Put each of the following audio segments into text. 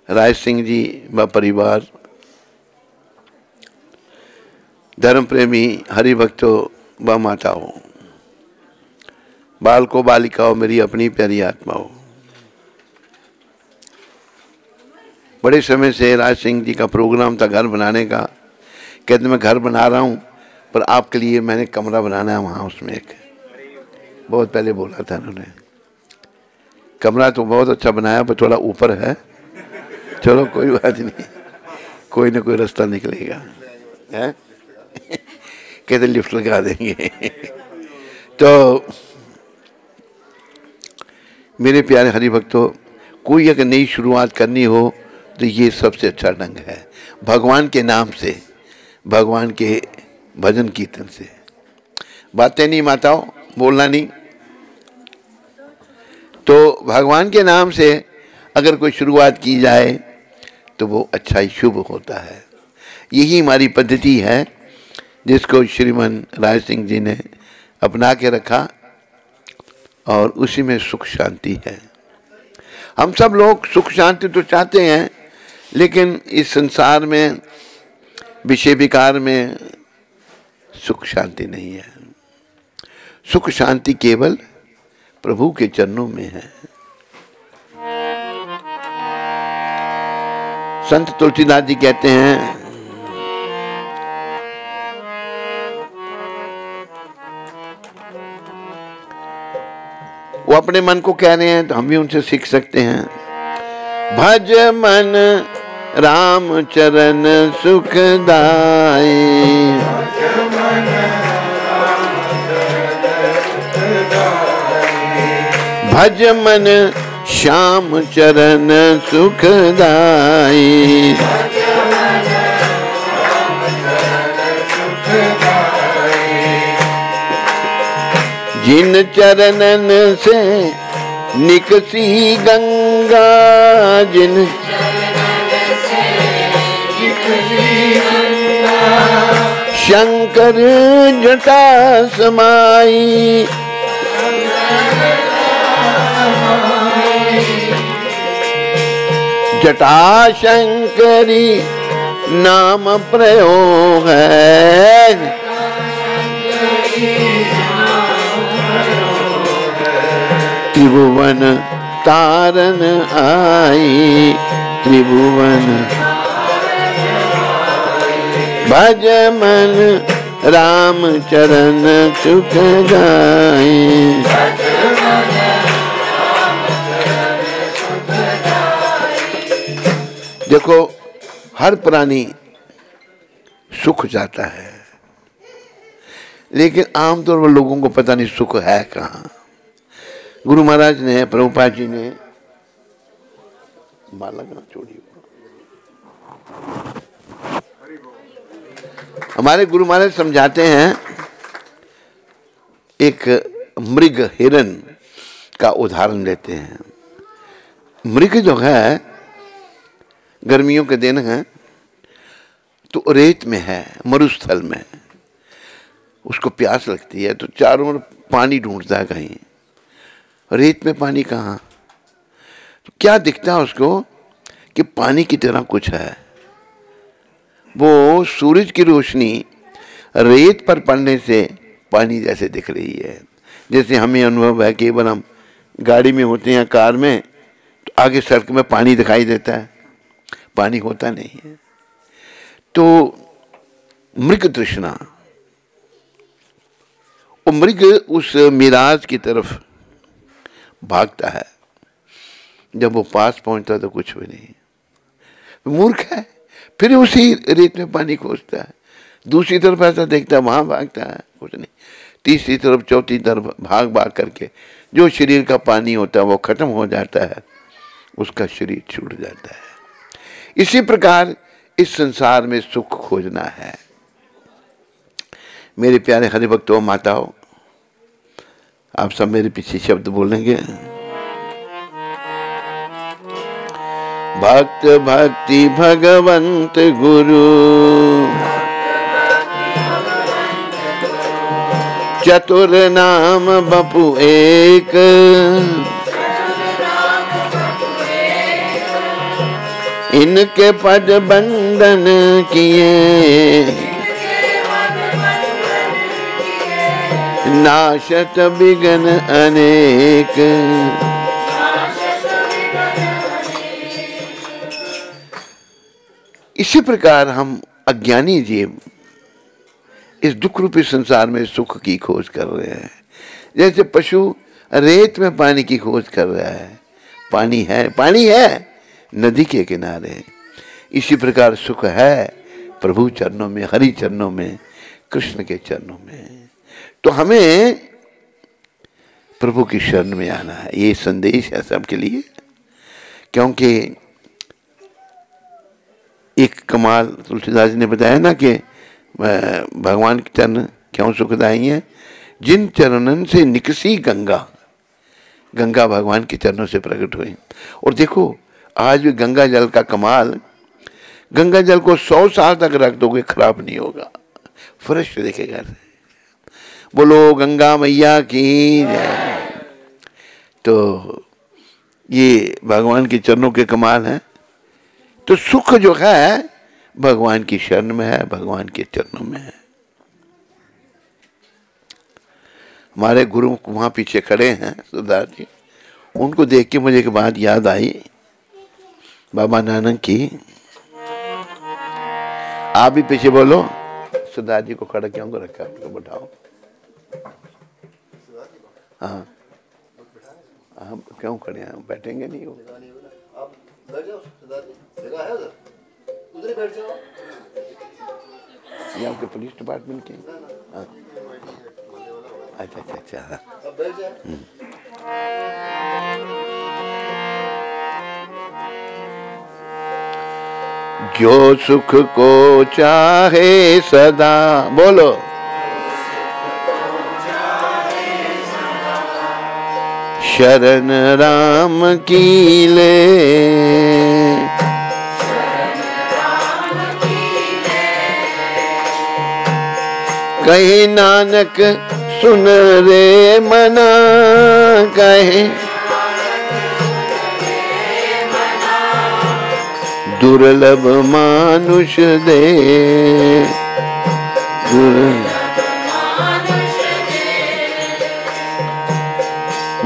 राय सिंह जी व परिवार, धर्म प्रेमी हरिभक्तों व माताओं, बालकों बालिकाओं, मेरी अपनी प्यारी आत्माओं, बड़े समय से राज सिंह जी का प्रोग्राम था घर बनाने का। कहते मैं घर बना रहा हूँ, पर आपके लिए मैंने कमरा बनाना है वहाँ, उसमें एक बहुत पहले बोला था उन्होंने। कमरा तो बहुत अच्छा बनाया, पर थोड़ा ऊपर है। चलो कोई बात नहीं, कोई ना कोई रास्ता निकलेगा, है? कहते लिफ्ट लगा देंगे। तो मेरे प्यारे हरिभक्तों, कोई अगर नई शुरुआत करनी हो तो ये सबसे अच्छा ढंग है, भगवान के नाम से, भगवान के भजन कीर्तन से। बातें नहीं माताओं, बोलना नहीं। तो भगवान के नाम से अगर कोई शुरुआत की जाए तो वो अच्छा ही शुभ होता है। यही हमारी पद्धति है जिसको श्रीमान राज सिंह जी ने अपना के रखा, और उसी में सुख शांति है। हम सब लोग सुख शांति तो चाहते हैं, लेकिन इस संसार में विषय विकार में सुख शांति नहीं है। सुख शांति केवल प्रभु के चरणों में है। संत तुलसीदास जी कहते हैं, वो अपने मन को कह रहे हैं तो हम भी उनसे सीख सकते हैं। भज मन राम चरण सुखदाई, भज मन श्याम चरण सुखदाई, जिन चरणन से निकसी गंगा, जिन शंकर जटा समाई, जटा शंकरी नाम प्रयोग है, त्रिभुवन तारन आई, त्रिभुवन भज मन राम चरण सुख गाए। देखो, हर प्राणी सुख चाहता है, लेकिन आमतौर पर लोगों को पता नहीं सुख है कहाँ। गुरु महाराज ने, प्रभुपाद जी ने, बालक ना छोड़ी, हमारे गुरु महाराज समझाते हैं, एक मृग हिरन का उदाहरण लेते हैं। मृग जो है, गर्मियों के दिन है तो रेत में है, मरुस्थल में, उसको प्यास लगती है तो चारों ओर पानी ढूंढता है कहीं। रेत में पानी कहाँ? तो क्या दिखता है उसको कि पानी की तरह कुछ है। वो सूरज की रोशनी रेत पर पड़ने से पानी जैसे दिख रही है। जैसे हमें अनुभव है कि हम गाड़ी में होते हैं, कार में, तो आगे सड़क में पानी दिखाई देता है, पानी होता नहीं है। तो मृग तृष्णा, वो मृग उस मिराज की तरफ भागता है। जब वो पास पहुंचता तो कुछ भी नहीं, मूर्ख है। फिर उसी रेत में पानी खोजता है, दूसरी तरफ ऐसा देखता है, वहां भागता है, कुछ नहीं। तीसरी तरफ, चौथी तरफ भाग भाग करके जो शरीर का पानी होता है वो खत्म हो जाता है, उसका शरीर छूट जाता है। इसी प्रकार इस संसार में सुख खोजना है। मेरे प्यारे हरिभक्तों, माताओं, आप सब मेरे पीछे शब्द बोलेंगे। भक्त भक्ति भगवंत गुरु, चतुर नाम बपु एक, इनके पद बंधन किए, नाशत विघ्न अनेक। इसी प्रकार हम अज्ञानी जीव इस दुख रूपी संसार में सुख की खोज कर रहे हैं, जैसे पशु रेत में पानी की खोज कर रहा है। पानी है नदी के किनारे। इसी प्रकार सुख है प्रभु चरणों में, हरि चरणों में, कृष्ण के चरणों में। तो हमें प्रभु की शरण में आना है। ये संदेश है सबके लिए, क्योंकि एक कमाल तुलसीदास जी ने बताया ना कि भगवान के चरण क्यों सुखदायी हैं। जिन चरणन से निकसी गंगा, गंगा भगवान के चरणों से प्रकट हुई। और देखो आज भी गंगा जल का कमाल, गंगा जल को 100 साल तक रख दोगे खराब नहीं होगा, फ्रेश दिखेगा। बोलो गंगा मैया की जय। तो ये भगवान के चरणों के कमाल है। तो सुख जो है भगवान की शरण में है, भगवान के चरणों में है। हमारे गुरु वहां पीछे खड़े हैं सरदार जी, उनको देख के मुझे एक बात याद आई बाबा नानक की। आप भी पीछे बोलो। सरदार जी को खड़ा क्यों को रखा, उनको बैठाओ। हाँ हाँ, क्यों खड़े हैं, बैठेंगे नहीं हो। बैठ जाओ सरदार जी, जगह है उधर, उधर ही बैठ जाओ। ये आपके पुलिस डिपार्टमेंट के? हाँ। अच्छा अच्छा अच्छा। अब बैठ जाए। जो सुख को चाहे सदा, बोलो शरण राम की ले, कहे नानक सुन रे मना, कहे दुर्लभ मानुष दे,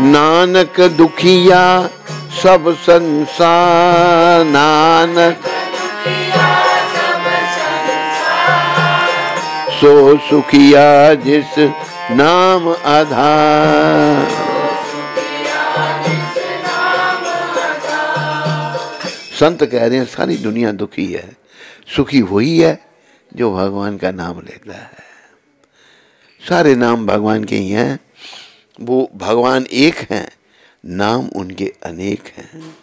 नानक दुखिया सब संसार, नानक सो सुखिया जिस नाम आधार। संत कह रहे हैं सारी दुनिया दुखी है, सुखी वही है जो भगवान का नाम लेता है। सारे नाम भगवान के ही हैं, वो भगवान एक हैं, नाम उनके अनेक हैं।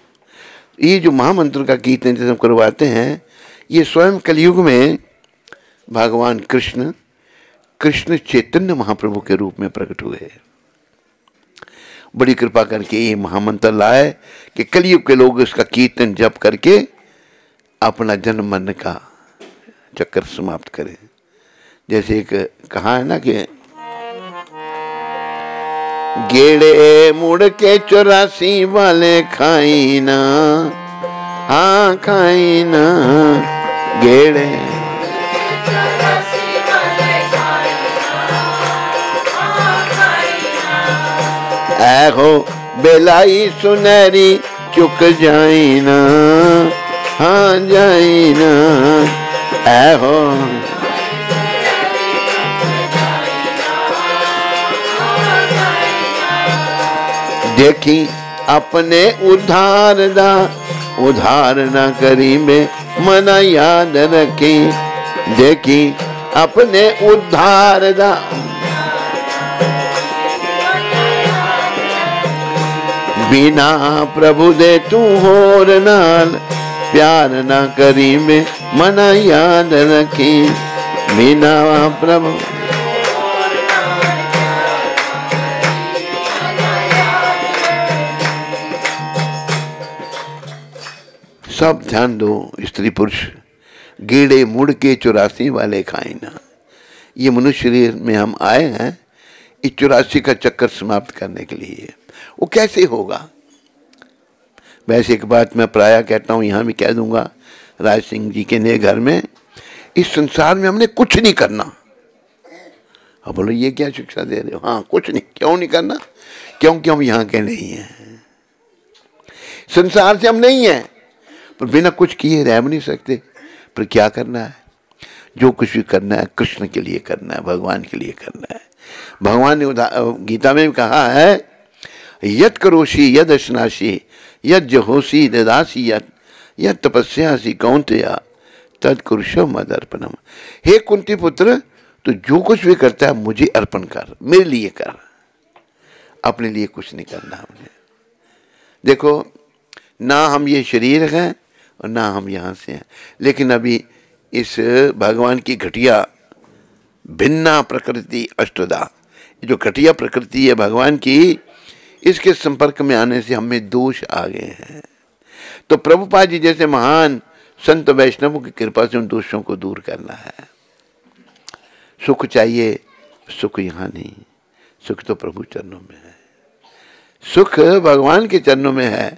ये जो महामंत्र का कीर्तन जैसे करवाते हैं, ये स्वयं कलयुग में भगवान कृष्ण चैतन्य महाप्रभु के रूप में प्रकट हुए। बड़ी कृपा करके ये महामंत्र लाए कि कलयुग के लोग इसका कीर्तन जप करके अपना जन्म मरण का चक्कर समाप्त करें। जैसे एक कहा है ना कि गेड़े मुड़ के 84 वाले खाई ना, हाँ खाई ना गेड़े, ऐ हो बेलाई सुनहरी चुक जाई ना, हाँ जाई ना, ऐ हो देखी अपने उद्धार दा, उधार ना करी में मना याद रखी, देखी अपने उद्धार दा, बिना प्रभु दे तू होर नाल, प्यार ना करी में मना याद रखी, बिना प्रभु। सब ध्यान दो स्त्री पुरुष, गेड़े मुड़ के 84 वाले खाए ना। ये मनुष्य शरीर में हम आए हैं इस 84 का चक्कर समाप्त करने के लिए। वो कैसे होगा? वैसे एक बात मैं प्रायः कहता हूँ, यहाँ भी कह दूंगा, राज सिंह जी के नए घर में, इस संसार में हमने कुछ नहीं करना। अब बोलो ये क्या शिक्षा दे रहे हो? हाँ, कुछ नहीं। क्यों नहीं करना? क्योंकि हम यहाँ के नहीं हैं, संसार से हम नहीं हैं, पर बिना कुछ किए रह भी नहीं सकते। पर क्या करना है? जो कुछ भी करना है कृष्ण के लिए करना है, भगवान के लिए करना है। भगवान ने गीता में भी कहा है, यत् करोषि यद अश्नासि यद जहोषि ददासि यद तपस्यासि कौन्तेय तद कुरुषो मदर्पणम। हे कुंती पुत्र, तो जो कुछ भी करता है मुझे अर्पण कर, मेरे लिए कर, अपने लिए कुछ नहीं करना हमने। देखो, ना हम ये शरीर हैं और ना हम यहाँ से हैं, लेकिन अभी इस भगवान की घटिया भिन्ना प्रकृति अष्टदा, जो घटिया प्रकृति है भगवान की, इसके संपर्क में आने से हमें दोष आ गए हैं। तो प्रभुपाद जी जैसे महान संत वैष्णवों की कृपा से उन दोषों को दूर करना है। सुख चाहिए, सुख यहाँ नहीं, सुख तो प्रभु चरणों में है, सुख भगवान के चरणों में है,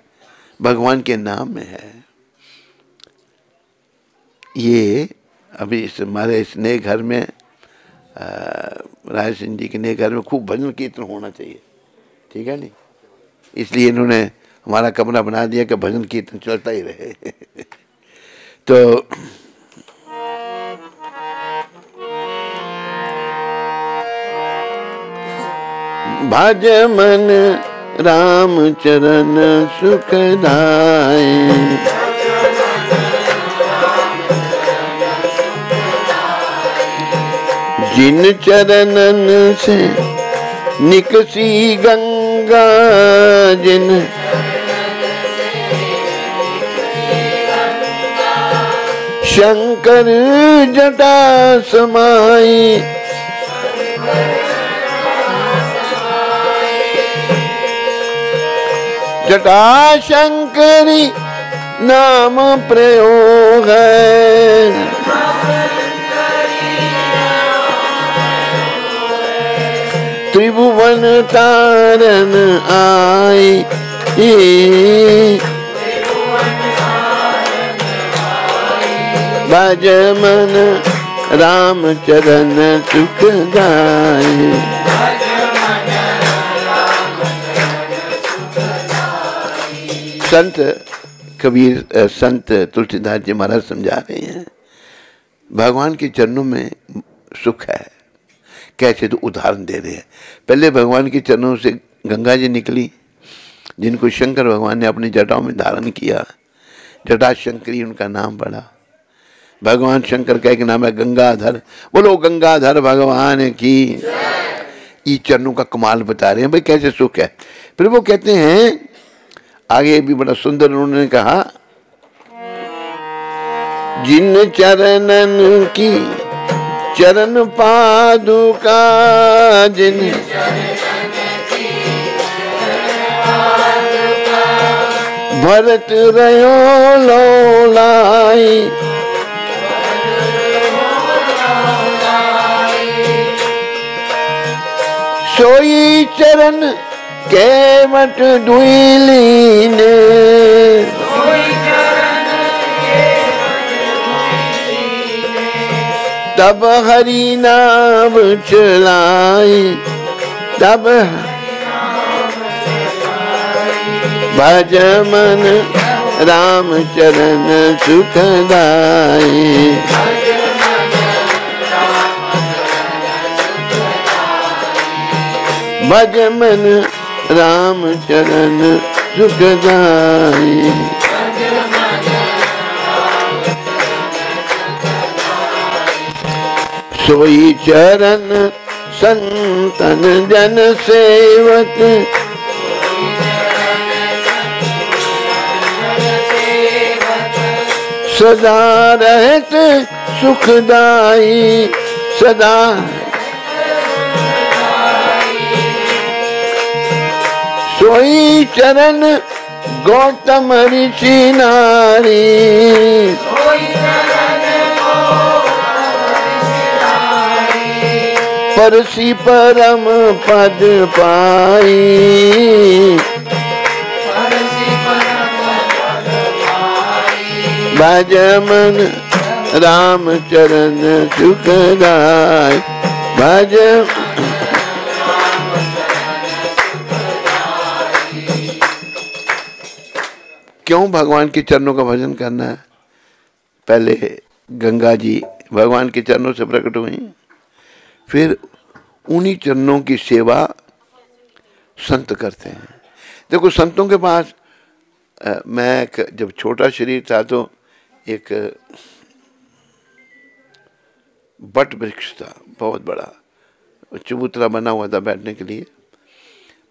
भगवान के नाम में है। ये अभी हमारे इस नए घर में, राज सिंह जी के नए घर में खूब भजन कीर्तन होना चाहिए, ठीक है नहीं? इसलिए इन्होंने हमारा कमरा बना दिया कि भजन कीर्तन चलता ही रहे। तो भज मन राम चरण सुखदाय, जिन चरणन से निकसी गंगा, जिन शंकर जटा समाई, जटा शंकरी नाम प्रयोग है, त्रिभुवन तारन आई, भज मन राम चरण सुखदाय। संत कबीर, संत तुलसीदास जी महाराज समझा रहे हैं, भगवान के चरणों में सुख है। कैसे? तो उदाहरण दे रहे हैं। पहले भगवान के चरणों से गंगा जी निकली, जिनको शंकर भगवान ने अपनी जटाओं में धारण किया, जटा शंकरी उनका नाम पड़ा। भगवान शंकर का एक नाम है गंगाधर, बोलो गंगाधर भगवान की। ये चरणों का कमाल बता रहे हैं भाई, कैसे सुख है। फिर वो कहते हैं आगे भी बड़ा सुंदर उन्होंने कहा, जिन चरणन की चरण पादुका, जिन भरत रयो लोलाई, सोई चरण केवट दुईलीन, तब हरि नाम चलाई, तब भज मन राम चरण सुखदाई। भज मन राम चरण सुखदाई। सोई चरण संतन जन सेवक, सदा रहत सुखदाई, सदा सोई चरण गौतम ऋषि नारी, परसी परम पद पाई, भज मन राम चरण सुखदाय, भज क्यों भगवान के चरणों का भजन करना है? पहले गंगा जी भगवान के चरणों से प्रकट हुई, फिर उन्हीं चरणों की सेवा संत करते हैं। देखो संतों के पास मैं जब छोटा शरीर था तो एक बट वृक्ष था बहुत बड़ा, चबूतरा बना हुआ था बैठने के लिए।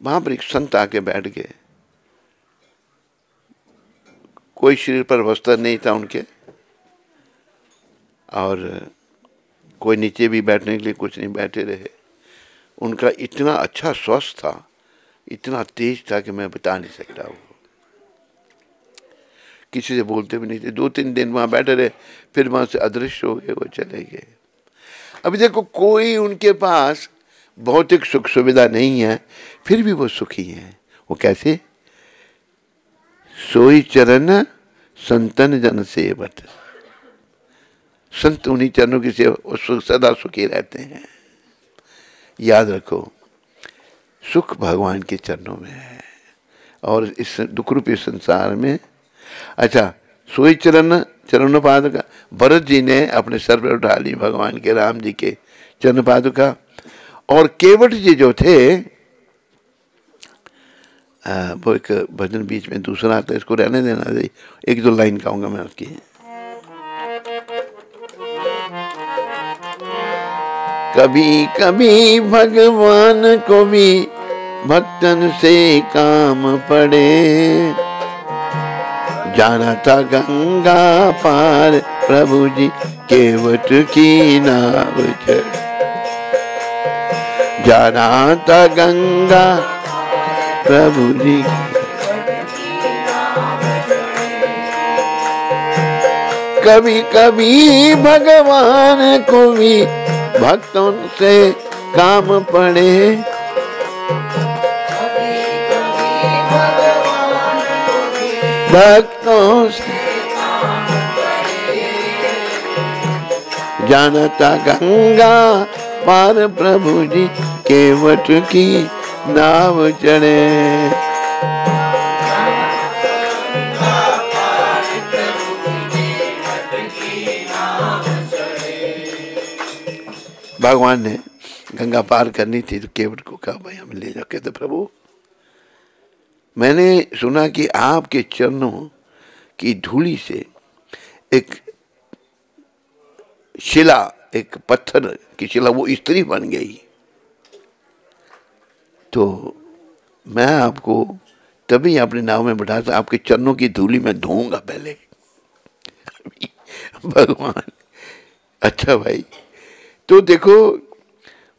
वहां पर एक संत आके बैठ गए, कोई शरीर पर वस्त्र नहीं था उनके, और कोई नीचे भी बैठने के लिए कुछ नहीं, बैठे रहे। उनका इतना अच्छा स्वस्थ था, इतना तेज था कि मैं बता नहीं सकता। वो किसी से बोलते भी नहीं थे। 2-3 दिन वहां बैठे रहे, फिर वहां से अदृश्य हो गए, वो चले गए। अभी देखो कोई उनके पास भौतिक सुख सुविधा नहीं है, फिर भी वो सुखी हैं। वो कैसे? सोई चरण संतन जन सेवत, संत उन्हीं चरणों की सेवा सदा सुखी रहते हैं। याद रखो सुख भगवान के चरणों में है, और इस दुख रूपी संसार में। अच्छा, सोई चरण चरण पादुका, भरत जी ने अपने सर पर उठा ली भगवान के राम जी के चरण पादुका। और केवट जी जो थे, वो एक भजन बीच में दूसरा आता है, इसको रहने देना चाहिए, 1-2 लाइन गाऊंगा मैं उसकी। कभी कभी भगवान को भी भक्तन से काम पड़े, जाना था गंगा पार प्रभु जी केवट की नाव चढ़, जाना था गंगा प्रभु जी। कभी कभी भगवान को भी भक्तों से काम पड़े, भक्तों से जानता गंगा पार प्रभु जी केवट की नाव चढ़े। भगवान ने गंगा पार करनी थी तो केवट को कहा भाई हमें ले जाओ। कहते प्रभु मैंने सुना कि आपके चरणों की धूली से एक शिला, एक पत्थर की शिला, वो स्त्री बन गई, तो मैं आपको तभी अपने नाव में बैठा था, आपके चरणों की धूली में धोऊंगा पहले। भगवान अच्छा भाई, तो देखो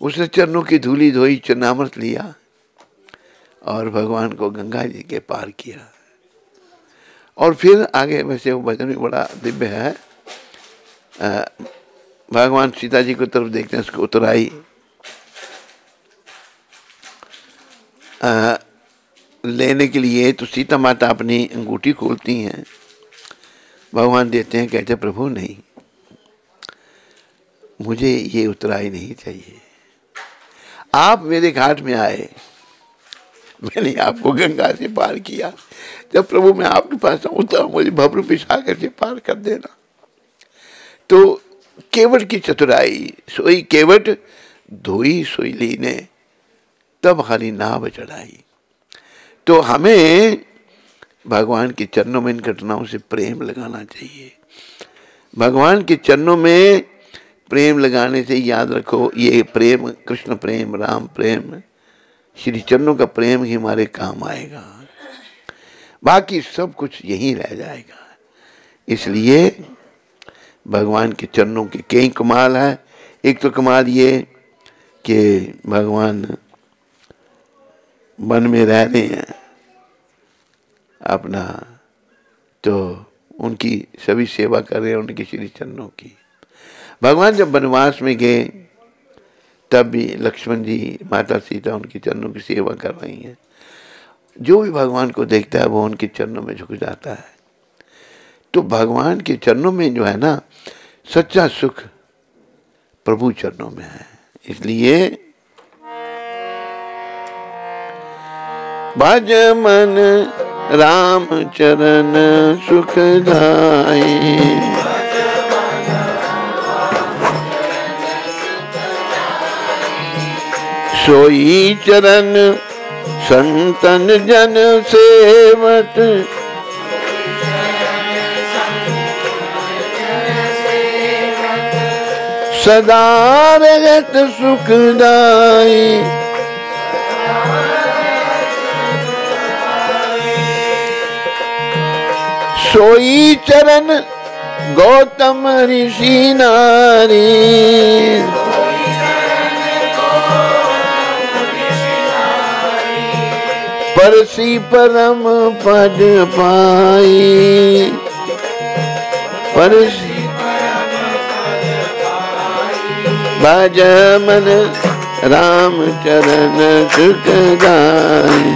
उसने चरणों की धूली धोई, चरणामृत लिया और भगवान को गंगा जी के पार किया। और फिर आगे, वैसे वो भजन भी बड़ा दिव्य है। भगवान सीता जी को तरफ देखते हैं, उसको उतराई लेने के लिए, तो सीता माता अपनी अंगूठी खोलती हैं, भगवान देते हैं, कहते प्रभु नहीं, मुझे ये उतराई नहीं चाहिए, आप मेरे घाट में आए, मैंने आपको गंगा से पार किया, जब प्रभु मैं आपके पास आऊं तो मुझे भवरू पिछाकर से पार कर देना। तो केवट की चतुराई, सोई केवट धोई सोईली ने तब हरी नाव चढ़ाई। तो हमें भगवान के चरणों में इन घटनाओं से प्रेम लगाना चाहिए। भगवान के चरणों में प्रेम लगाने से याद रखो, ये प्रेम, कृष्ण प्रेम, राम प्रेम, श्री चरणों का प्रेम ही हमारे काम आएगा, बाकी सब कुछ यहीं रह जाएगा। इसलिए भगवान के चरणों के कई कमाल है। एक तो कमाल ये कि भगवान वन में रह रहे हैं अपना, तो उनकी सभी सेवा कर रहे हैं, उनके श्री चरणों की। भगवान जब वनवास में गए तब भी लक्ष्मण जी, माता सीता उनके चरणों की सेवा कर रही हैं। जो भी भगवान को देखता है वो उनके चरणों में झुक जाता है। तो भगवान के चरणों में जो है ना सच्चा सुख प्रभु चरणों में है। इसलिए भज मन राम चरण सुखदाई, सोई चरण संतन जन सेवत, सदा रहत सुखदाई। सोई चरण गौतम ऋषि नारी, परसी परम पद पाई, परसी भज मन राम चरण सुखदाई।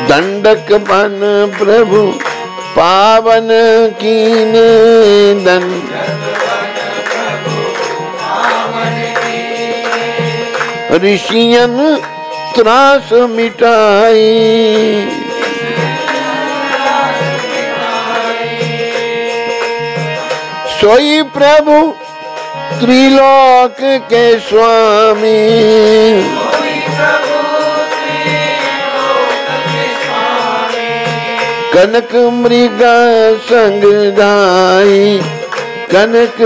दंडक बन प्रभु पावन कीने, दंड ऋषियन त्रास मिटाई, सोई प्रभु त्रिलोक के स्वामी, कनक मृगा संग दाई, कनक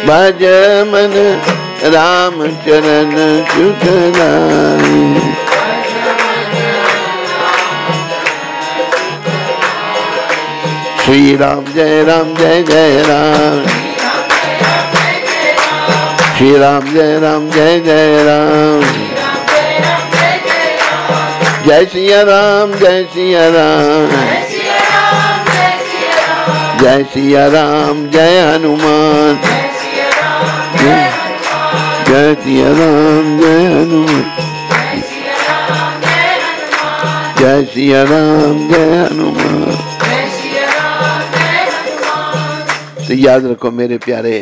भज मन राम चरण सुखदाई। श्री राम जय जय राम, श्री राम जय जय राम, जय सिया राम जय सिया राम, जय सिया राम जय हनुमान, जय सिया राम जय हनुमान, जय सिया राम जय हनुमान। तो याद रखो मेरे प्यारे,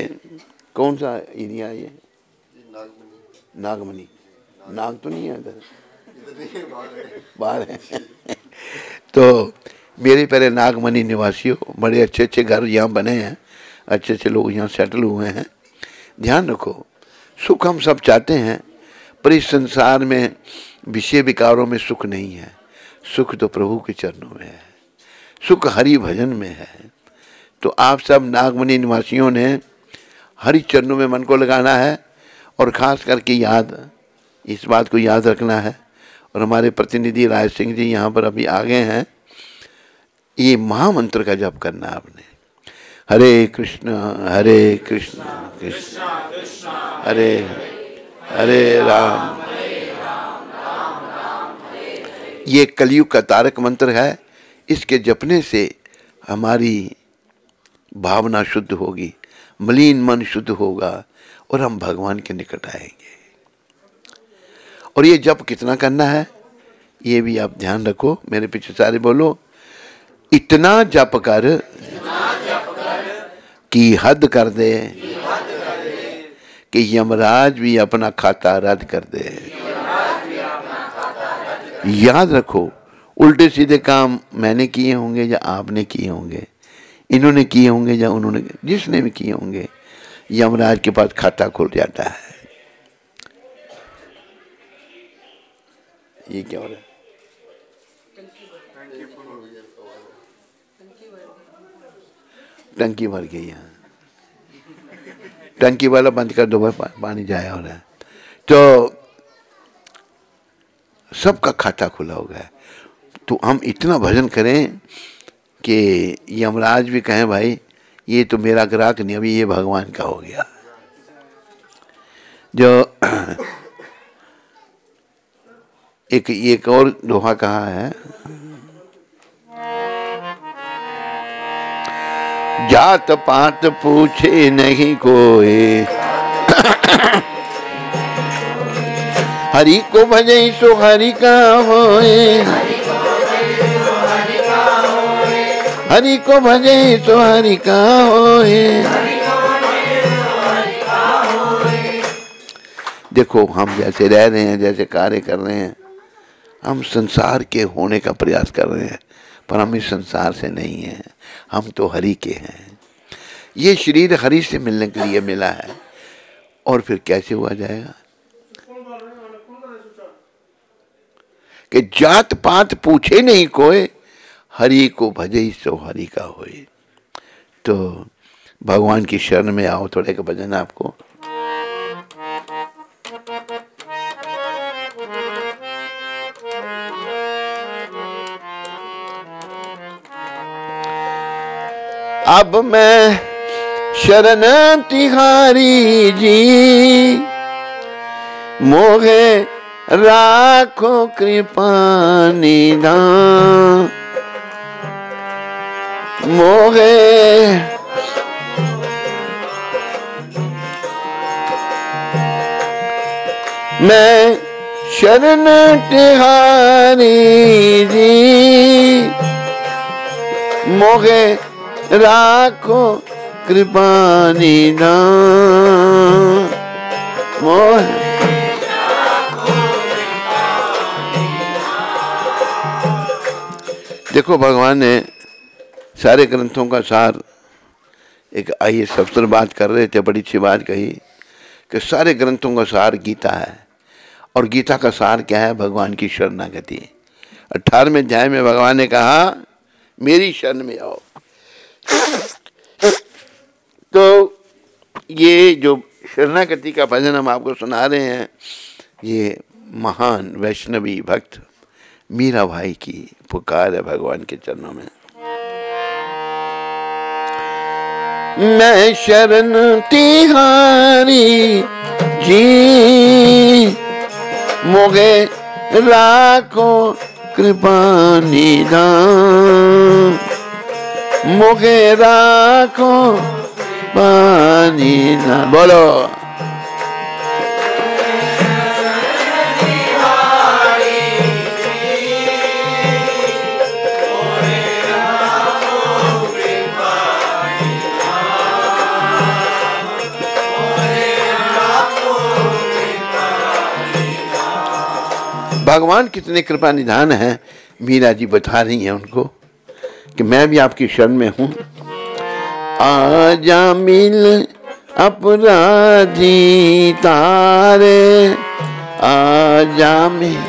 कौन सा एरिया है ये? नागमनी। नाग तो नहीं है इधर, बाहर है। तो मेरे प्यारे नागमनी निवासियों, बड़े अच्छे अच्छे घर यहाँ बने हैं, अच्छे अच्छे लोग यहाँ सेटल हुए हैं। ध्यान रखो, सुख हम सब चाहते हैं, पर इस संसार में विषय विकारों में सुख नहीं है। सुख तो प्रभु के चरणों में है, सुख हरि भजन में है। तो आप सब नागमनी निवासियों ने हरि चरणों में मन को लगाना है, और ख़ास करके इस बात को याद रखना है। और हमारे प्रतिनिधि राज सिंह जी यहाँ पर अभी आ गए हैं। ये महामंत्र का जप करना आपने, हरे कृष्ण कृष्ण हरे हरे राम। ये कलयुग का तारक मंत्र है। इसके जपने से हमारी भावना शुद्ध होगी, मलिन मन शुद्ध होगा, और हम भगवान के निकट आएंगे। और ये जप कितना करना है ये भी आप ध्यान रखो। मेरे पीछे सारे बोलो, इतना जप कर कि हद कर दे, कि यमराज भी अपना खाता रद्द कर दे। याद रखो, उल्टे सीधे काम मैंने किए होंगे या आपने किए होंगे, इन्होंने किए होंगे या उन्होंने, जिसने भी किए होंगे, यमराज के पास खाता खुल जाता है। ये क्या हो रहा है? टंकी भर गई यहाँ, टंकी वाला बंद कर दो, पानी जाया हो रहा है। तो सबका खाता खुला हो गया। तो हम इतना भजन करें कि यमराज भी कहें भाई ये तो मेरा ग्राहक नहीं, अभी ये भगवान का हो गया। जो एक और दोहा कहा है, जात पात पूछे नहीं कोई, हरि को भजे सो हरि का होए, हरि को भजे सो हरि का होए। देखो हम जैसे रह रहे हैं, जैसे कार्य कर रहे हैं, हम संसार के होने का प्रयास कर रहे हैं, पर हम इस संसार से नहीं हैं, हम तो हरि के हैं। ये शरीर हरि से मिलने के लिए मिला है, और फिर कैसे हुआ जाएगा कि जात पात पूछे नहीं कोई, हरि को भजे सो हरि का होए। तो भगवान की शरण में आओ। थोड़े का भजन आपको। अब मैं शरण तिहारी जी, मोहे राखो कृपा निधान, मोहे मैं शरण तिहारी जी, मोहे राखो कृपा निधान, मोहे देखो भगवान ने सारे ग्रंथों का सार, एक आइए सप्तर बात कर रहे थे, बड़ी अच्छी बात कही कि सारे ग्रंथों का सार गीता है। और गीता का सार क्या है? भगवान की शरणागति। 18वें अध्याय में भगवान ने कहा मेरी शरण में आओ। तो ये जो शरणागति का भजन हम आपको सुना रहे हैं, ये महान वैष्णवी भक्त मीरा भाई की पुकार है भगवान के चरणों में। मैं शरण तिहारी जी, मोगे राखो कृपा निधान, मोगे राखो कृपा निधान। बोलो भगवान कितने कृपा निधान है। मीरा जी बता रही हैं उनको कि मैं भी आपकी शरण में हूँ। आजा मिल अपराधी तारे, आजा मिल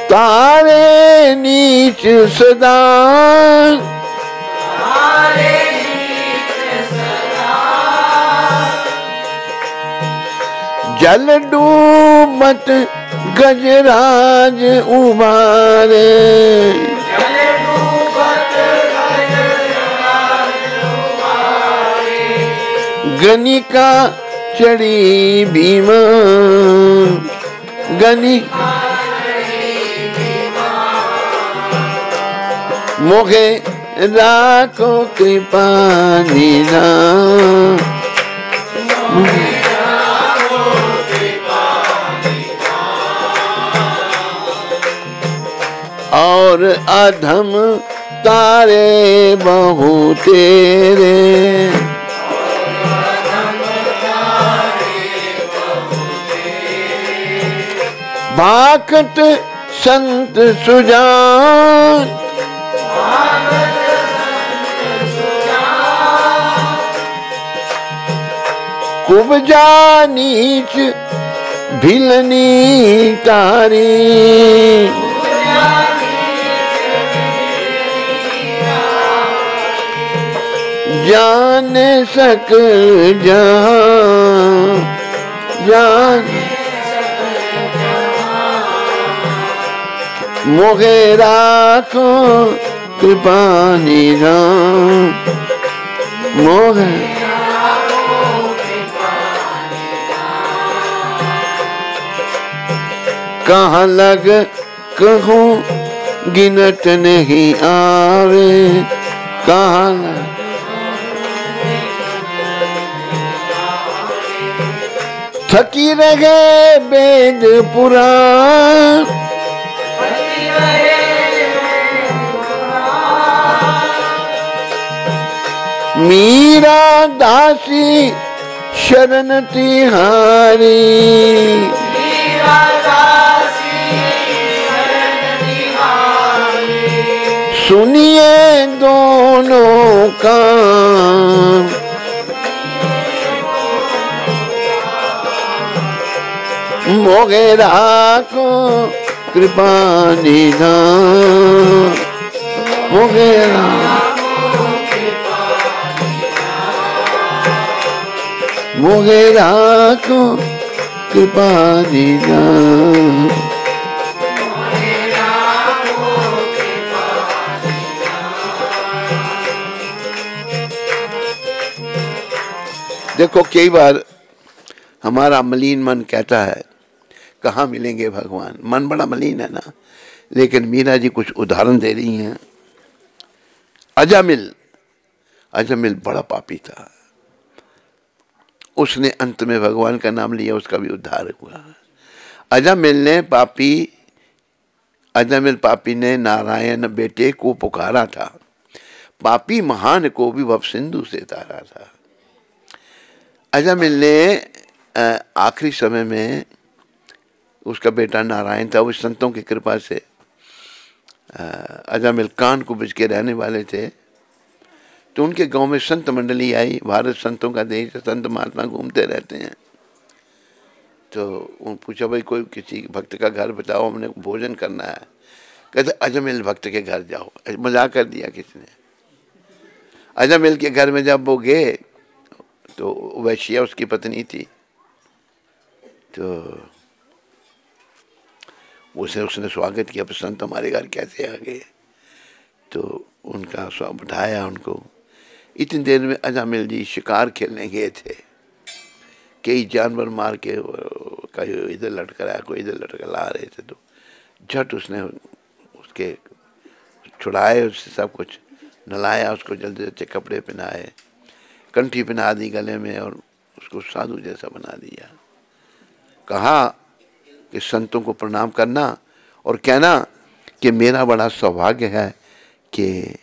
तारे नीच सदा, जल डूबत गजराज उबारे, गनिका चढ़ी भीमा, गनिका मोहे राखो कृपा निधान, और अधम तारे बहु तेरे, भाकत संत सुजान, कुब्जा नीच भिलनी तारी, जान सक जहां, जान मोहे राखो कृपा निधान, मोहे कहाँ लग कहूँ गिनत नहीं आवे, कहाँ सकी रहे वेद पुराण, मीरा दासी शरण तिहारी, सुनिए दोनों काम, मोगे राखो कृपा निधान, मोगे मोगे राखो कृपा निधान। देखो कई बार हमारा मलिन मन कहता है कहाँ मिलेंगे भगवान, मन बड़ा मलिन है ना। लेकिन मीरा जी कुछ उदाहरण दे रही हैं। अजामिल, अजामिल बड़ा पापी था, उसने अंत में भगवान का नाम लिया, उसका भी उद्धार हुआ। अजामिल पापी ने नारायण बेटे को पुकारा था, पापी महान को भी भव सिंधु से तारा था। अजामिल ने आखिरी समय में, उसका बेटा नारायण था, वो संतों की कृपा से, अजामिल कानकुब्ज के रहने वाले थे, तो उनके गांव में संत मंडली आई। भारत संतों का देश, संत महात्मा घूमते रहते हैं। तो उन्होंने पूछा भाई कोई किसी भक्त का घर बताओ, हमने भोजन करना है। कहते अजामिल भक्त के घर जाओ। मजाक कर दिया किसी ने। अजामिल के घर में जब वो गए तो वैश्या उसकी पत्नी थी, तो उसने स्वागत किया, संत हमारे घर कैसे आ गए। तो उनका स्वागत बिठाया उनको। इतनी देर में अजामिल जी शिकार खेलने गए थे, कई जानवर मार के कहीं इधर लटका रहा, कोई इधर लटका ला रहे थे। तो झट उसने उसके छुड़ाए, उससे सब कुछ नलाया, उसको जल्दी से कपड़े पहनाए, कंठी पहना दी गले में, और उसको साधु जैसा बना दिया। कहा कि संतों को प्रणाम करना और कहना कि मेरा बड़ा सौभाग्य है कि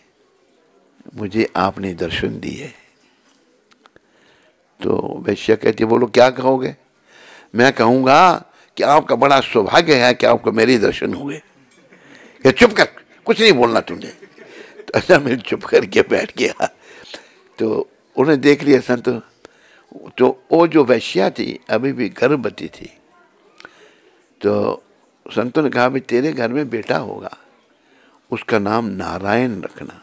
मुझे आपने दर्शन दिए। तो वैश्या कहती बोलो क्या कहोगे? मैं कहूँगा कि आपका बड़ा सौभाग्य है कि आपको मेरे दर्शन हुए। कि चुप कर, कुछ नहीं बोलना तुझे। तो ऐसा मैं चुप करके बैठ गया। तो उन्हें देख लिया संत, तो वो जो वैश्या थी अभी भी गर्भवती थी। तो संतों ने कहा भाई तेरे घर में बेटा होगा, उसका नाम नारायण रखना।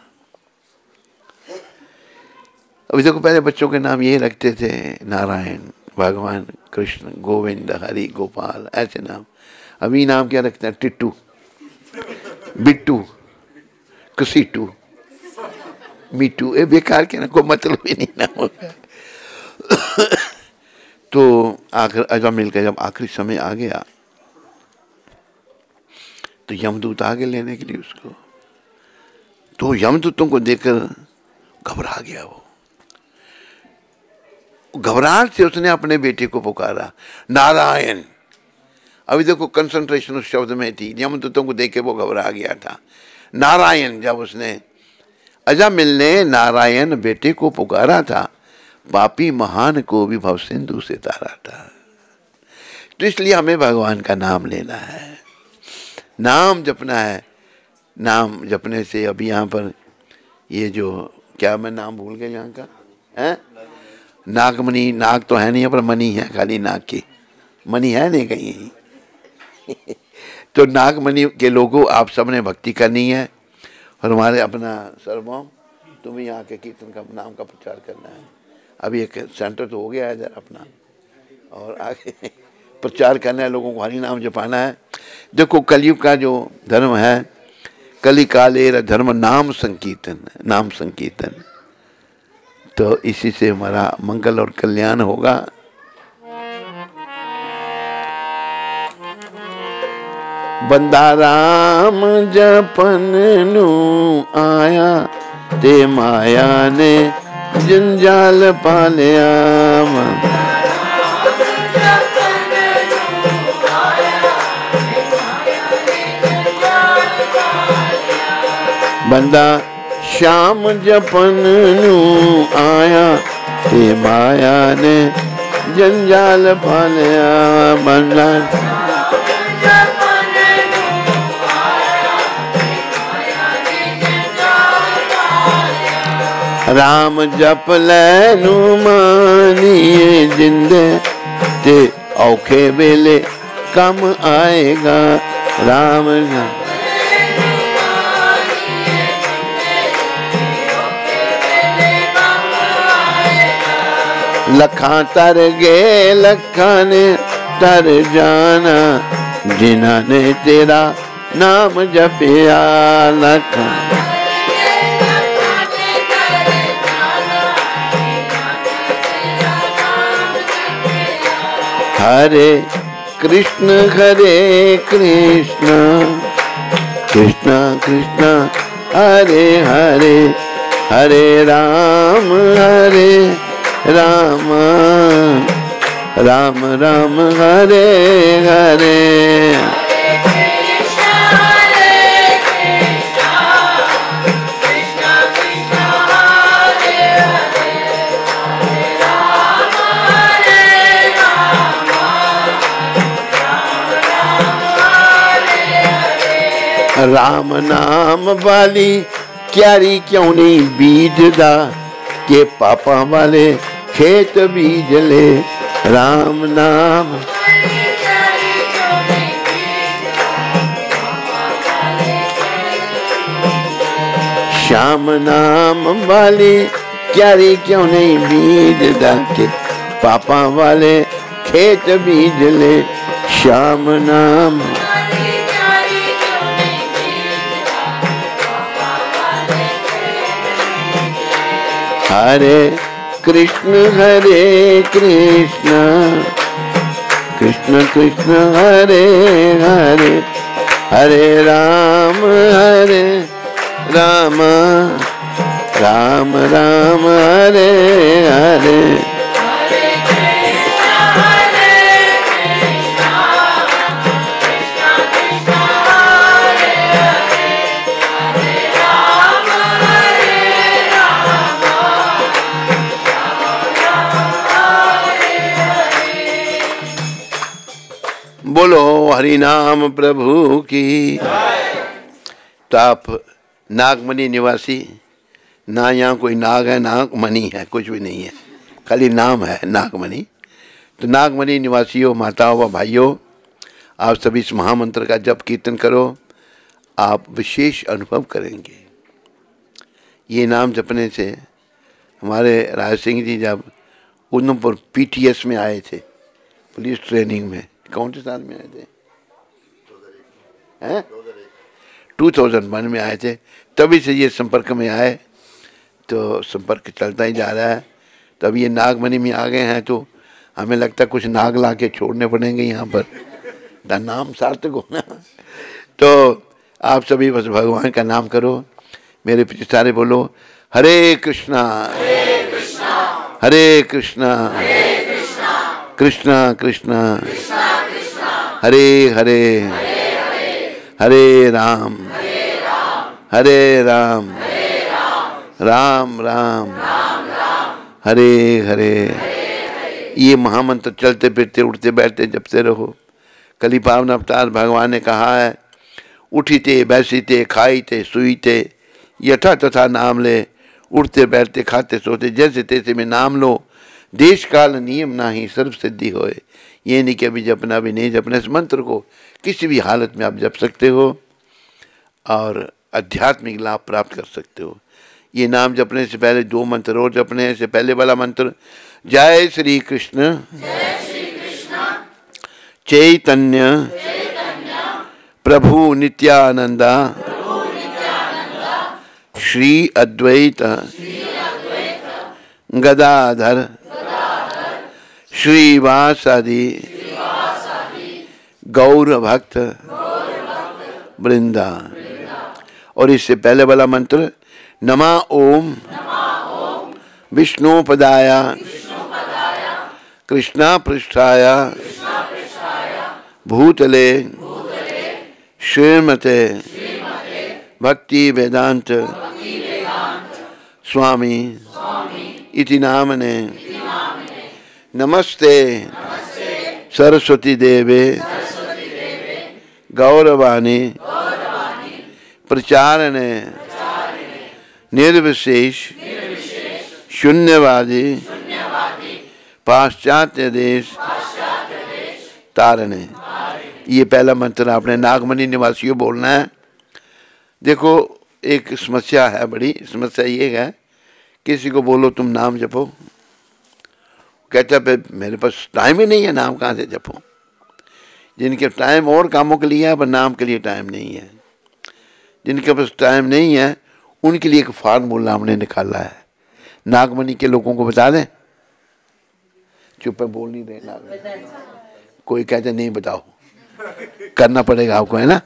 अभी देखो पहले बच्चों के नाम यही रखते थे, नारायण, भगवान कृष्ण, गोविंद, हरि, गोपाल, ऐसे नाम। अभी नाम क्या रखते हैं? टिट्टू, बिट्टू, कसीटू, मीटू। ये बेकार के ना, कोई मतलब ही नहीं नाम होगा। तो आखिर अजामिल का जब आखिरी समय आ गया तो यमदूत आगे लेने के लिए उसको, तो यमदूतों को देखकर घबरा गया। वो घबराहट से उसने अपने बेटे को पुकारा, नारायण। अभी देखो कंसंट्रेशन उस शब्द में थी। यमदूतों को देख के वो घबरा गया था। नारायण, जब उसने अजामिल ने नारायण बेटे को पुकारा था, पापी महान को भी भव सिंधु से तारा था। तो इसलिए हमें भगवान का नाम लेना है, नाम जपना है। नाम जपने से अभी यहाँ पर ये जो, क्या मैं नाम भूल गया यहाँ का है, नागमणि, नाग तो है नहीं पर मणि है, खाली नाग की मणि है नहीं कहीं। तो नागमणि के लोगों आप सबने भक्ति करनी है। और हमारे अपना सर्वम तुम्हें यहाँ के कीर्तन का नाम का प्रचार करना है। अभी एक सेंटर तो हो गया है इधर अपना, और आगे प्रचार करना है, लोगों को हरि नाम जपाना है। देखो कलयुग का जो धर्म है, कली कालेर धर्म नाम संकीर्तन, नाम संकीर्तन। तो इसी से हमारा मंगल और कल्याण होगा। बंदा राम जपन नु आया, ते माया ने जंजाल पालिया। बंदा श्याम जपन नू आया ते माया ने जंजाल पालिया। बंदा राम जप लैनू मानिए जिंदे ते औखे वेले कम आएगा। राम लखा तर गए लखा ने तर जाना जिन्होंने तेरा नाम जपिया। लखा हरे कृष्ण कृष्ण कृष्ण हरे हरे हरे राम राम राम हरे हरे। राम नाम वाली क्यारी क्यों नहीं बीजदा के पापा वाले खेत बीज ले। राम नाम श्याम नाम वाली क्यारी क्यों नहीं बीजदा के पापा वाले खेत बीज ले। श्याम नाम हरे कृष्ण कृष्ण कृष्ण हरे हरे हरे राम राम राम हरे हरे। बोलो हरि नाम प्रभु की। तो आप नागमणि निवासी, ना यहाँ कोई नाग है ना मणि है, कुछ भी नहीं है, खाली नाम है नागमणि। तो नागमणि निवासियों, माताओं व भाइयों, आप सभी इस महामंत्र का जप कीर्तन करो, आप विशेष अनुभव करेंगे। ये नाम जपने से हमारे राज सिंह जी जब उधमपुर PTS में आए थे, पुलिस ट्रेनिंग में, कौन से साल में आए थे? 2001 में आए थे। तभी से ये संपर्क में आए, तो संपर्क चलता ही जा रहा है। तब ये नागमणि में आ गए हैं, तो हमें लगता है कुछ नाग ला के छोड़ने पड़ेंगे यहाँ पर, नाम सार्थक होना। तो आप सभी बस भगवान का नाम करो, मेरे पीछे सारे बोलो हरे कृष्णा हरे कृष्णा कृष्णा कृष्णा हरे हरे हरे राम राम राम हरे हरे। ये महामंत्र चलते फिरते उठते बैठते जपते रहो। कली पावन अवतार भगवान ने कहा है, उठीते बैसीते खाईते सुईते यथा तथा नाम ले, उठते बैठते खाते सोते जैसे तैसे में नाम लो, देश काल नियम नाही सर्व सिद्धि होए। ये नहीं कि अभी जपना भी नहीं जपना, इस मंत्र को किसी भी हालत में आप जप सकते हो और आध्यात्मिक लाभ प्राप्त कर सकते हो। ये नाम जपने से पहले 2 मंत्र रोज जपने से पहले वाला मंत्र जय श्री कृष्ण चैतन्य प्रभु नित्यानंदा श्री अद्वैत गदाधर श्रीवासादि गौर भक्त वृंदा। और इससे पहले वाला मंत्र नमा ओम विष्णुपदाय कृष्णा पृष्ठाय भूतले श्रीमते भक्ति वेदांत स्वामी इति नामने नमस्ते सरस्वती देवे गौरवाणी प्रचारणे निर्विशेष शून्यवादी पाश्चात्य देश तारणे। ये पहला मंत्र आपने नागमणि निवासियों बोलना है। देखो एक समस्या है, बड़ी समस्या ये है, किसी को बोलो तुम नाम जपो, कहता है मेरे पास टाइम ही नहीं है, नाम कहाँ से जपो। जिनके टाइम और कामों के लिए है पर नाम के लिए टाइम नहीं है। जिनके पास टाइम नहीं है उनके लिए एक फार्मूला हमने निकाला है। नागमणि के लोगों को बता दें, चुप है बोल नहीं रहे नागमणि। कोई कहते नहीं बताओ, करना पड़ेगा आपको, है ना।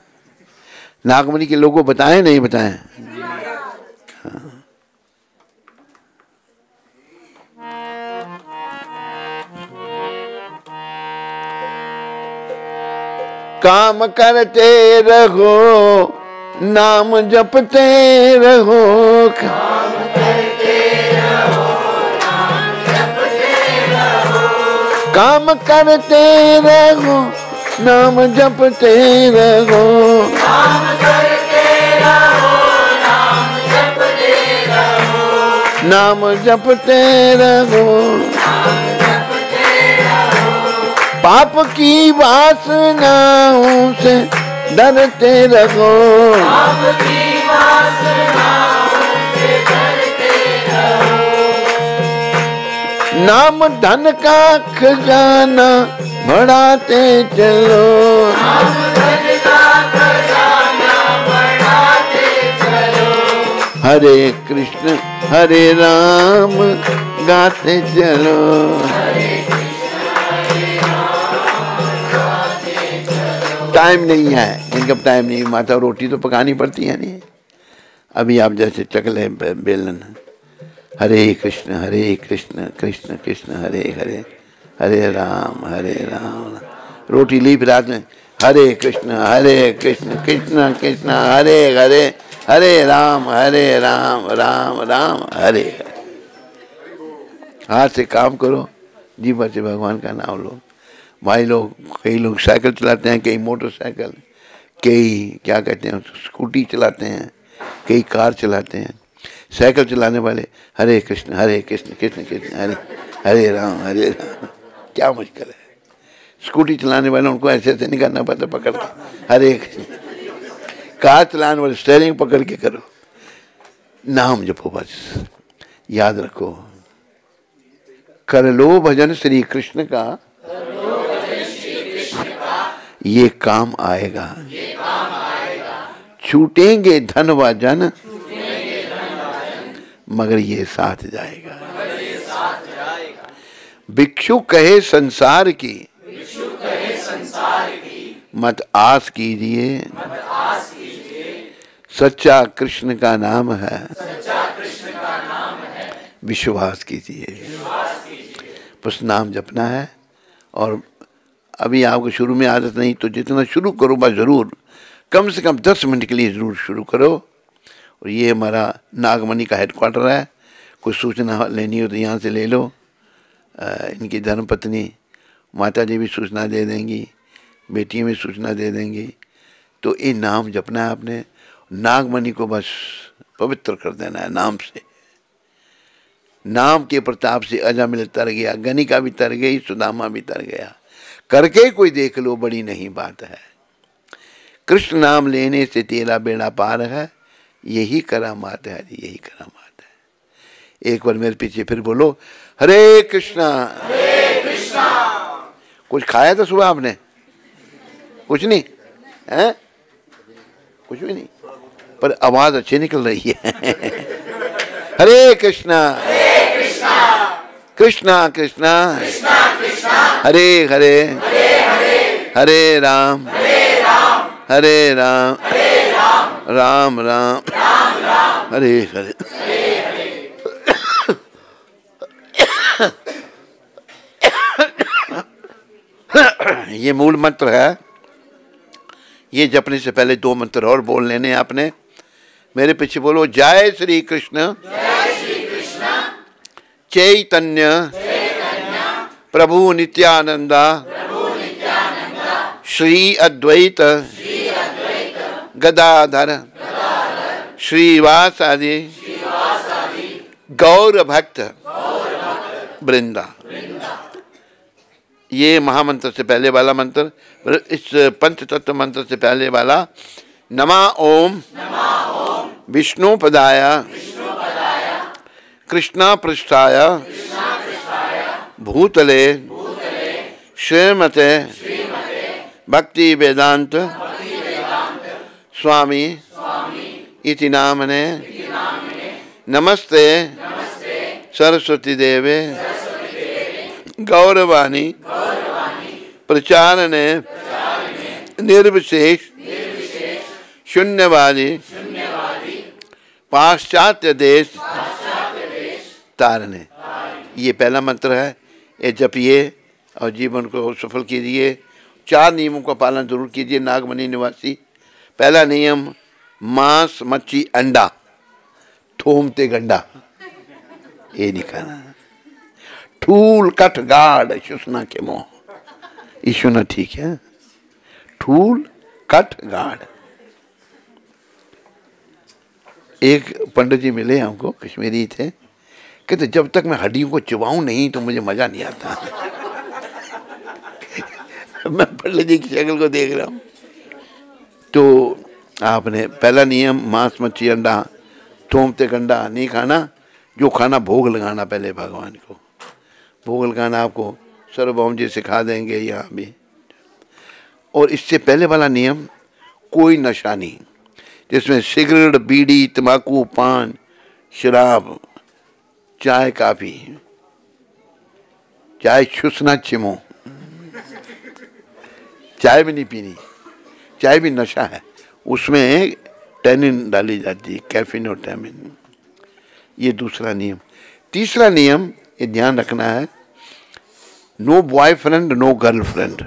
नागमणि के लोगों को बताएं नहीं बताएं? हाँ। काम करते रहो नाम जपते रहो, काम करते रहो नाम जपते रहो, काम करते रहो नाम जपते रहो, काम करते रहो नाम जपते रहो, नाम जपते रहो, पाप की वासनाओं से डरते रहो, पाप की वासनाओं से डरते रहो, नाम धन का खजाना बढ़ाते चलो, नाम धन का खजाना बढ़ाते चलो, हरे कृष्ण हरे राम गाते चलो, टाइम नहीं है इनका, टाइम नहीं, माता रोटी तो पकानी पड़ती है नहीं। अभी आप जैसे चकले बेलन, हरे कृष्ण कृष्ण कृष्ण हरे हरे, हरे राम रोटी ली फिर रात में हरे कृष्ण कृष्ण कृष्ण हरे हरे, हरे राम राम राम हरे हरे। हाथ से काम करो, जीवन से भगवान का नाम लो। भाई लोग, कई लोग साइकिल चलाते हैं, कई मोटरसाइकिल, कई क्या कहते हैं स्कूटी चलाते हैं, कई कार चलाते हैं। साइकिल चलाने वाले हरे कृष्ण कृष्ण कृष्ण हरे हरे राम क्या मुश्किल है। स्कूटी चलाने वाले उनको ऐसे नहीं करना पड़ता, पकड़ के हरे कृष्ण। कार चलाने वाले स्टीयरिंग पकड़ के करो, नाम जपो, बस याद रखो। कर लो भजन श्री कृष्ण का, ये काम आएगा, छूटेंगे धन व जन, मगर ये साथ जाएगा। भिक्षु कहे संसार की, मत आस कीजिए, सच्चा कृष्ण का नाम है, विश्वास कीजिए। बस नाम जपना है। और अभी आपको शुरू में आदत नहीं, तो जितना शुरू करो बस ज़रूर कम से कम 10 मिनट के लिए ज़रूर शुरू करो। और ये हमारा नागमणि का हेडक्वार्टर है, कुछ सूचना लेनी हो तो यहाँ से ले लो। इनकी धर्मपत्नी माता जी भी सूचना दे देंगी, बेटियाँ भी सूचना दे देंगी। तो ये नाम जपना है आपने, नागमणि को बस पवित्र कर देना है नाम से। नाम के प्रताप से अजामिल तर गया, गणिका भी तर गई, सुदामा भी तर गया। करके कोई देख लो बड़ी नहीं बात है, कृष्ण नाम लेने से तेरा बेड़ा पार है, यही करामात है, यही करामात है। एक बार मेरे पीछे फिर बोलो, हरे कृष्णा। कुछ खाया था सुबह आपने? कुछ नहीं है, कुछ भी नहीं, पर आवाज अच्छी निकल रही है। हरे कृष्णा कृष्णा कृष्णा हरे हरे, हरे राम राम राम हरे हरे। ये मूल मंत्र है। ये जपने से पहले 2 मंत्र और बोल लेने आपने। मेरे पीछे बोलो, जय श्री कृष्ण चैतन्य प्रभु नित्यानंदा श्री अद्वैत गदाधर श्रीवासादि गौर भक्त वृंदा। ये महामंत्र से पहले वाला मंत्र, इस पंच तत्व मंत्र से पहले वाला नमा ओम विष्णु पदाय कृष्णा पृष्ठाय भूतले श्रीमते भक्ति वेदांत स्वामी इति नामने नमस्ते सरस्वती देवे गौरवाणी प्रचारणे निर्विशेष शून्यवादी पाश्चात्य देश तारने। ये पहला मंत्र है, ये जपिए और जीवन को सफल कीजिए। 4 नियमों का पालन जरूर कीजिए नागमणि निवासी। पहला नियम, मांस मच्छी अंडा थोमते गंडा ये नहीं खाना। ठूल कट गाढ़ शुष्ना के मोह, ईशुना ठीक है। ठूल कट गाढ़। एक पंडित जी मिले हमको, कश्मीरी थे, कहते जब तक मैं हड्डियों को चबाऊं नहीं तो मुझे मजा नहीं आता। मैं पंडित जी की शक्ल को देख रहा हूं। तो आपने पहला नियम, मांस मच्छी अंडा थोमते गंडा नहीं खाना। जो खाना भोग लगाना पहले भगवान को, भोग लगाना आपको सर्वभौम जी सिखा देंगे यहाँ भी। और इससे पहले वाला नियम, कोई नशा नहीं, जिसमें सिगरेट बीड़ी तंबाकू पान शराब चाय काफी, चाय छुसना चिमो, चाय भी नहीं पीनी। चाय भी नशा है, उसमें टैनिन डाली जाती है, कैफीन और टैमिन। ये दूसरा नियम। तीसरा नियम ये ध्यान रखना है, नो बॉयफ्रेंड नो गर्लफ्रेंड।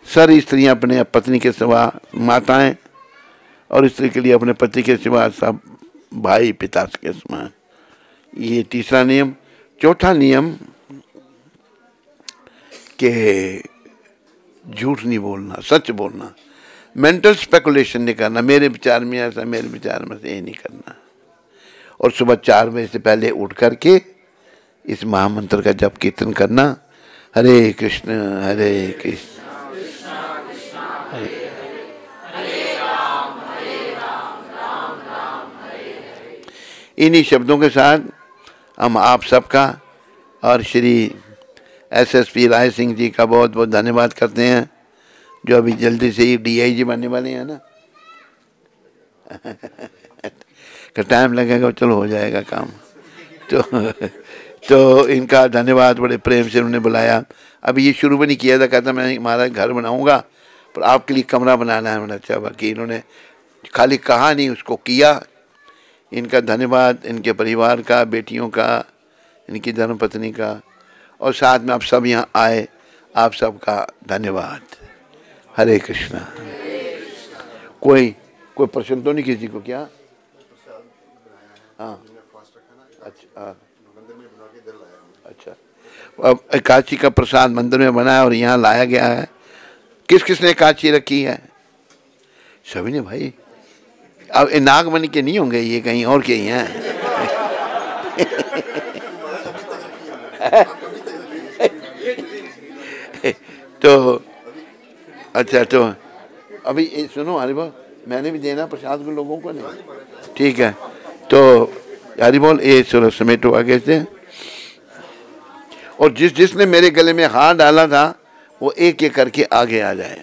सारी स्त्रियां अपने पत्नी के सिवा माताएं, और स्त्री के लिए अपने पति के सिवा सब भाई पिता के समान। ये तीसरा नियम। चौथा नियम के झूठ नहीं बोलना, सच बोलना। मेंटल स्पेकुलेशन नहीं करना, मेरे विचार में ऐसा, मेरे विचार में से ये नहीं करना। और सुबह 4 बजे से पहले उठ करके इस महामंत्र का जप कीर्तन करना, हरे कृष्ण हरे इन्हीं शब्दों के साथ हम आप सबका और श्री एसएसपी राय सिंह जी का बहुत बहुत धन्यवाद करते हैं, जो अभी जल्दी से ही डीआईजी बनने वाले हैं ना। का टाइम लगेगा, चलो हो जाएगा काम। तो इनका धन्यवाद, बड़े प्रेम से उन्होंने बुलाया। अभी ये शुरू में नहीं किया था, कहता मैं महाराज घर बनाऊंगा पर आपके लिए कमरा बनाना है। मैंने अच्छा, बाकी इन्होंने खाली कहा नहीं, उसको किया। इनका धन्यवाद, इनके परिवार का, बेटियों का, इनकी धर्मपत्नी का, और साथ में आप सब यहाँ आए, आप सबका धन्यवाद। हरे कृष्णा। कोई प्रश्न तो नहीं किसी को? क्या? हाँ, अच्छा, अच्छा। अब एकादशी का प्रसाद मंदिर में बना है और यहाँ लाया गया है। किस किसने एकादशी रखी है? सभी ने भाई। अब नागमणि के नहीं होंगे, ये कहीं और के ही हैं। तो अच्छा, तो अभी सुनो हरिबोल, मैंने भी देना प्रसाद को लोगों को नहीं, ठीक है? तो हरिबोल ये चलो समेटो आगे से। और जिसने मेरे गले में हाथ डाला था वो एक एक करके आगे आ जाए।